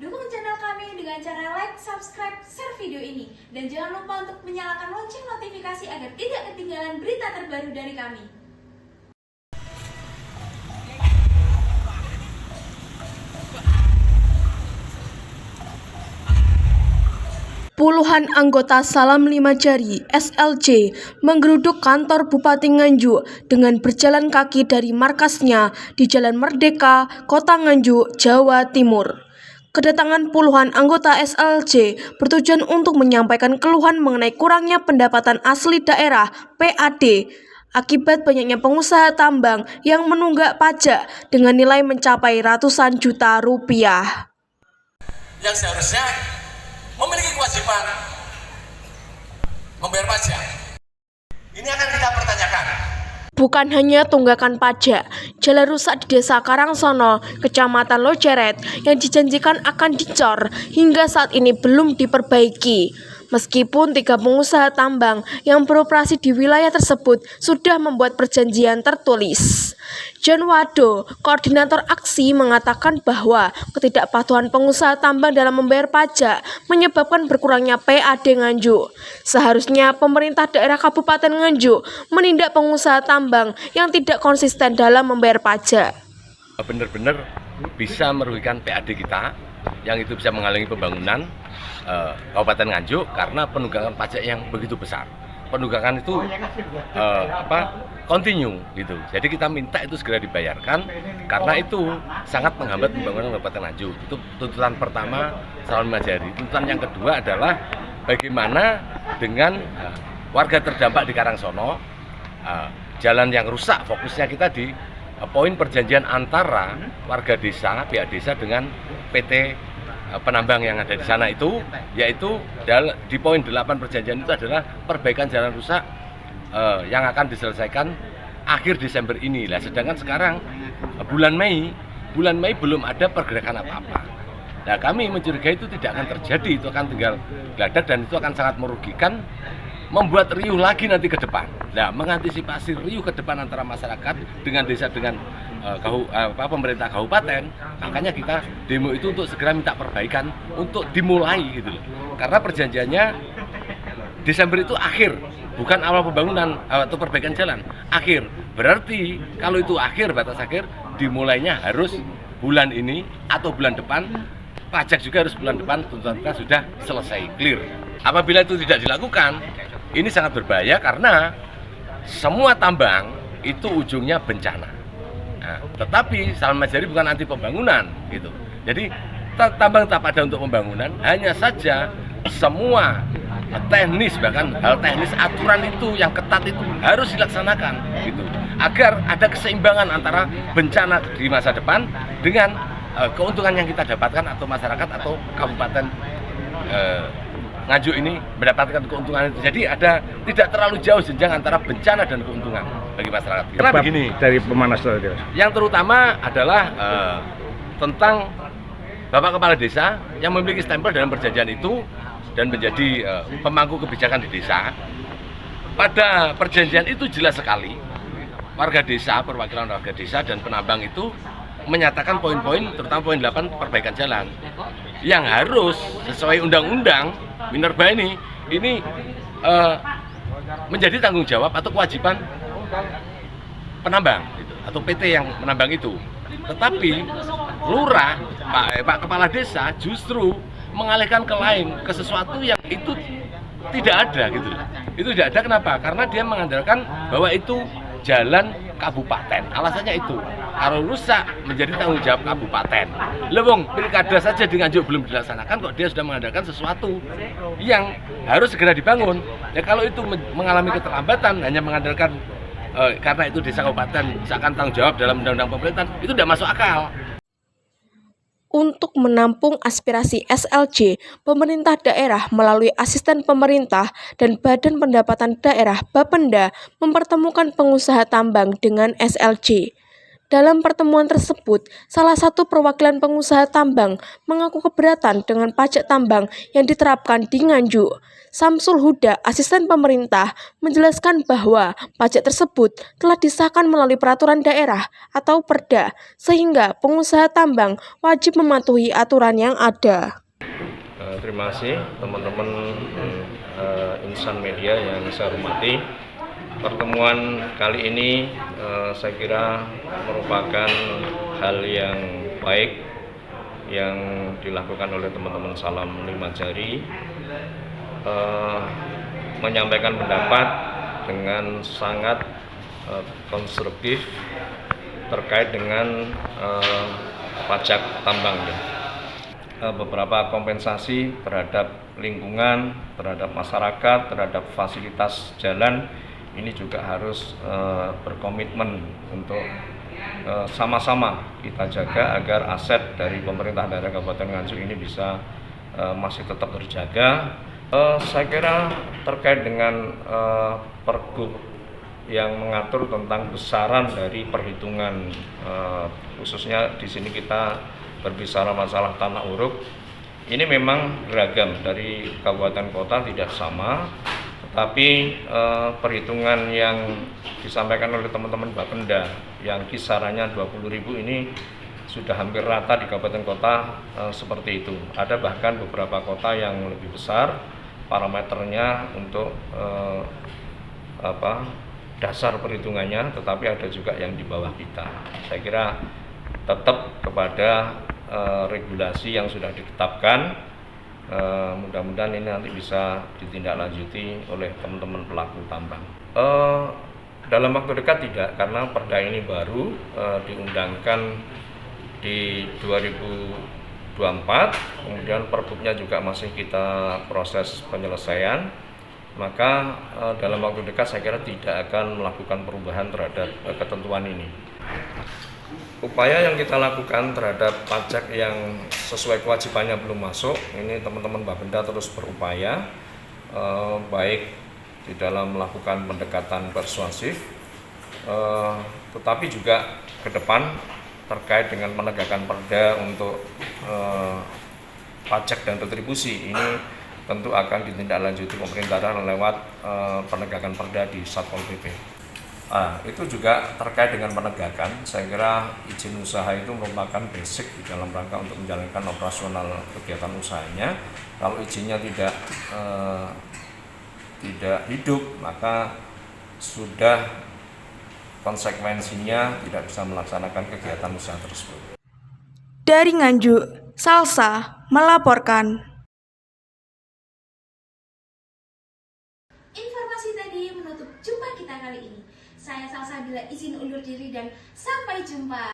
Dukung channel kami dengan cara like, subscribe, share video ini. Dan jangan lupa untuk menyalakan lonceng notifikasi agar tidak ketinggalan berita terbaru dari kami. Puluhan anggota Salam Lima Jari (SLJ) menggeruduk kantor Bupati Nganjuk dengan berjalan kaki dari markasnya di Jalan Merdeka, Kota Nganjuk, Jawa Timur. Kedatangan puluhan anggota SLJ bertujuan untuk menyampaikan keluhan mengenai kurangnya pendapatan asli daerah (PAD) akibat banyaknya pengusaha tambang yang menunggak pajak dengan nilai mencapai ratusan juta rupiah. Yang seharusnya memiliki kewajiban membayar pajak. Ini akan kita pertanyakan. Bukan hanya tunggakan pajak, jalan rusak di Desa Karangsono, Kecamatan Lojeret yang dijanjikan akan dicor hingga saat ini belum diperbaiki. Meskipun 3 pengusaha tambang yang beroperasi di wilayah tersebut sudah membuat perjanjian tertulis. John Wado, koordinator aksi, mengatakan bahwa ketidakpatuhan pengusaha tambang dalam membayar pajak menyebabkan berkurangnya PAD Nganjuk. Seharusnya pemerintah daerah Kabupaten Nganjuk menindak pengusaha tambang yang tidak konsisten dalam membayar pajak. Benar-benar bisa merugikan PAD kita, yang itu bisa menghalangi pembangunan Kabupaten Nganjuk karena penunggakan pajak yang begitu besar. Penunggakan itu kontinu gitu. Jadi kita minta itu segera dibayarkan karena itu sangat menghambat pembangunan Kabupaten Nganjuk. Itu tuntutan pertama Salam Lima Jari. Tuntutan yang kedua adalah bagaimana dengan warga terdampak di Karangsono, jalan yang rusak. Fokusnya kita di poin perjanjian antara warga desa, pihak desa dengan PT penambang yang ada di sana itu, yaitu di poin 8 perjanjian itu adalah perbaikan jalan rusak yang akan diselesaikan akhir Desember ini. Lah, sedangkan sekarang bulan Mei belum ada pergerakan apa-apa. Nah, kami mencurigai itu tidak akan terjadi, itu akan tinggal geladak dan itu akan sangat merugikan, membuat riuh lagi nanti ke depan. Nah, mengantisipasi riuh ke depan antara masyarakat dengan desa dengan pemerintah kabupaten, makanya kita demo itu untuk segera minta perbaikan untuk dimulai gitu loh. Karena perjanjiannya Desember itu akhir, bukan awal pembangunan atau perbaikan jalan. Akhir. Berarti kalau itu akhir, batas akhir, dimulainya harus bulan ini atau bulan depan. Pajak juga harus bulan depan, tuntutan kita sudah selesai, clear. Apabila itu tidak dilakukan, ini sangat berbahaya karena semua tambang itu ujungnya bencana. Nah, tetapi Salam Lima Jari bukan anti pembangunan gitu. Jadi tambang tak ada untuk pembangunan, hanya saja semua teknis, bahkan hal teknis aturan itu yang ketat itu harus dilaksanakan gitu. Agar ada keseimbangan antara bencana di masa depan dengan keuntungan yang kita dapatkan atau masyarakat atau kabupaten Nganjuk ini mendapatkan keuntungan itu. Jadi ada tidak terlalu jauh jenjang antara bencana dan keuntungan bagi masyarakat. Karena begini, dari pemanas tadi, yang terutama adalah tentang Bapak Kepala Desa yang memiliki stempel dalam perjanjian itu dan menjadi pemangku kebijakan di desa. Pada perjanjian itu jelas sekali warga desa, perwakilan warga desa dan penambang itu menyatakan poin-poin, terutama poin 8 perbaikan jalan yang harus sesuai undang-undang Minerba ini menjadi tanggung jawab atau kewajiban penambang gitu, atau PT yang menambang itu. Tetapi lurah, Pak Kepala Desa justru mengalihkan ke lain, ke sesuatu yang itu tidak ada gitu. Itu tidak ada kenapa? Karena dia mengandalkan bahwa itu jalan kabupaten. Alasannya itu, kalau rusak menjadi tanggung jawab kabupaten. Lewong pilkada saja di Nganjuk belum dilaksanakan kok dia sudah mengandalkan sesuatu yang harus segera dibangun. Ya kalau itu mengalami keterlambatan hanya mengandalkan karena itu desa kabupaten seakan tanggung jawab dalam undang-undang pemerintahan, itu tidak masuk akal. Untuk menampung aspirasi SLJ, pemerintah daerah melalui asisten pemerintah dan Badan Pendapatan Daerah Bapenda mempertemukan pengusaha tambang dengan SLJ. Dalam pertemuan tersebut, salah satu perwakilan pengusaha tambang mengaku keberatan dengan pajak tambang yang diterapkan di Nganjuk. Samsul Huda, asisten pemerintah, menjelaskan bahwa pajak tersebut telah disahkan melalui peraturan daerah atau Perda, sehingga pengusaha tambang wajib mematuhi aturan yang ada. Terima kasih teman-teman insan media yang saya hormati. Pertemuan kali ini saya kira merupakan hal yang baik yang dilakukan oleh teman-teman Salam 5 Jari, menyampaikan pendapat dengan sangat konstruktif terkait dengan pajak tambang. Beberapa kompensasi terhadap lingkungan, terhadap masyarakat, terhadap fasilitas jalan ini juga harus berkomitmen untuk sama-sama kita jaga agar aset dari pemerintah daerah Kabupaten Nganjuk ini bisa masih tetap terjaga. Saya kira terkait dengan Pergub yang mengatur tentang besaran dari perhitungan, khususnya di sini kita berbicara masalah tanah uruk, ini memang beragam dari kabupaten kota, tidak sama. Tapi perhitungan yang disampaikan oleh teman-teman Bapenda yang kisarannya 20.000 ini sudah hampir rata di kabupaten kota seperti itu. Ada bahkan beberapa kota yang lebih besar parameternya untuk dasar perhitungannya, tetapi ada juga yang di bawah kita. Saya kira tetap kepada regulasi yang sudah ditetapkan. Mudah-mudahan ini nanti bisa ditindaklanjuti oleh teman-teman pelaku tambang. Dalam waktu dekat tidak, karena Perda ini baru diundangkan di 2024, kemudian Pergubnya juga masih kita proses penyelesaian. Maka dalam waktu dekat saya kira tidak akan melakukan perubahan terhadap ketentuan ini. Upaya yang kita lakukan terhadap pajak yang sesuai kewajibannya belum masuk, ini teman-teman Bapenda terus berupaya, baik di dalam melakukan pendekatan persuasif, tetapi juga ke depan terkait dengan penegakan Perda untuk pajak dan retribusi. Ini tentu akan ditindaklanjuti pemerintahan lewat penegakan Perda di Satpol PP. Itu juga terkait dengan penegakan. Saya kira izin usaha itu merupakan basic di dalam rangka untuk menjalankan operasional kegiatan usahanya. Kalau izinnya tidak hidup, maka sudah konsekuensinya tidak bisa melaksanakan kegiatan usaha tersebut. Dari Nganjuk, Salsa melaporkan. Informasi tadi menutup jumpa kita kali ini. Saya Salsa bila izin undur diri dan sampai jumpa.